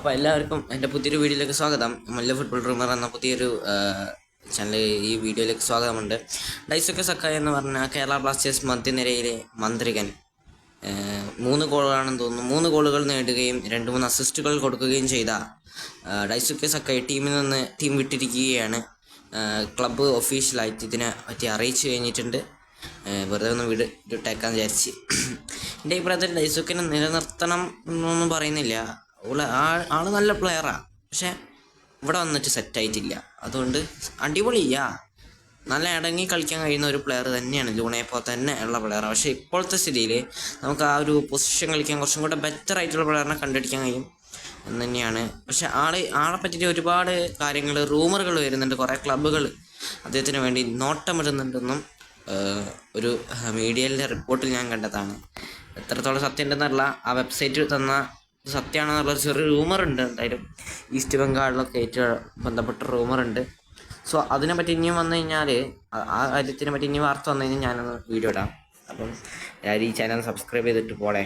അപ്പോൾ എല്ലാവർക്കും എൻ്റെ പുതിയൊരു വീഡിയോയിലേക്ക് സ്വാഗതം. മല്ല ഫുട്ബോൾ റൂമർ എന്ന പുതിയൊരു ചാനൽ ഈ വീഡിയോയിലേക്ക് സ്വാഗതമുണ്ട്. ഡൈസുക്കെ സക്കായ് എന്ന് പറഞ്ഞ കേരള ബ്ലാസ്റ്റേഴ്സ് മധ്യനിരയിലെ മന്ത്രികൻ 3 ഗോളുകളാണെന്ന് തോന്നുന്നു. 3 ഗോളുകൾ നേടുകയും 2-3 അസിസ്റ്റുകൾ കൊടുക്കുകയും ചെയ്ത ഡൈസുക്കെ സക്കായ് ടീം വിട്ടിരിക്കുകയാണ്. ക്ലബ്ബ് ഒഫീഷ്യലായിട്ട് ഇതിനെ പറ്റി അറിയിച്ചു കഴിഞ്ഞിട്ടുണ്ട്. വെറുതെ ഒന്ന് വിട്ടേക്കാൻ വിചാരിച്ച്. എൻ്റെ അഭിപ്രായത്തിൽ ഡൈസുക്കിനെ നിലനിർത്തണം എന്നൊന്നും പറയുന്നില്ല. ആള് നല്ല പ്ലെയറാണ്, പക്ഷെ ഇവിടെ വന്നിട്ട് സെറ്റായിട്ടില്ല. അതുകൊണ്ട് അടിപൊളിയ നല്ല അടങ്ങി കളിക്കാൻ കഴിയുന്ന ഒരു പ്ലെയർ തന്നെയാണ്. ലൂണയെപ്പോൾ തന്നെ ഉള്ള പ്ലെയറാണ്. പക്ഷേ ഇപ്പോഴത്തെ സ്ഥിതിയിൽ നമുക്ക് ആ ഒരു പൊസിഷൻ കളിക്കാൻ കുറച്ചും കൂടെ ബെറ്റർ ആയിട്ടുള്ള പ്ലെയറിനെ കണ്ടുപിടിക്കാൻ കഴിയും എന്ന് തന്നെയാണ്. പക്ഷെ ആളെ പറ്റിയിട്ട് ഒരുപാട് കാര്യങ്ങൾ റൂമറുകൾ വരുന്നുണ്ട്. കുറേ ക്ലബ്ബുകൾ അദ്ദേഹത്തിന് വേണ്ടി നോട്ടമിടുന്നുണ്ടെന്നും ഒരു മീഡിയയിലെ റിപ്പോർട്ടിൽ ഞാൻ കണ്ടതാണ്. എത്രത്തോളം സത്യം ഉണ്ടെന്നല്ല, ആ വെബ്സൈറ്റ് തന്ന സത്യമാണെന്നുള്ളൊരു ചെറിയ റൂമറുണ്ട്. എന്തായാലും ഈസ്റ്റ് ബംഗാളിലൊക്കെ ഏറ്റവും ബന്ധപ്പെട്ട റൂമറുണ്ട്. സോ അതിനെപ്പറ്റി ഇനിയും വന്നു കഴിഞ്ഞാൽ, ആ കാര്യത്തിനെ പറ്റി ഇനി വാർത്ത വന്നു കഴിഞ്ഞാൽ ഞാനൊന്ന് വീഡിയോ ഇടാം. അപ്പം എല്ലാവരും ഈ ചാനൽ സബ്സ്ക്രൈബ് ചെയ്തിട്ട് പോളേ.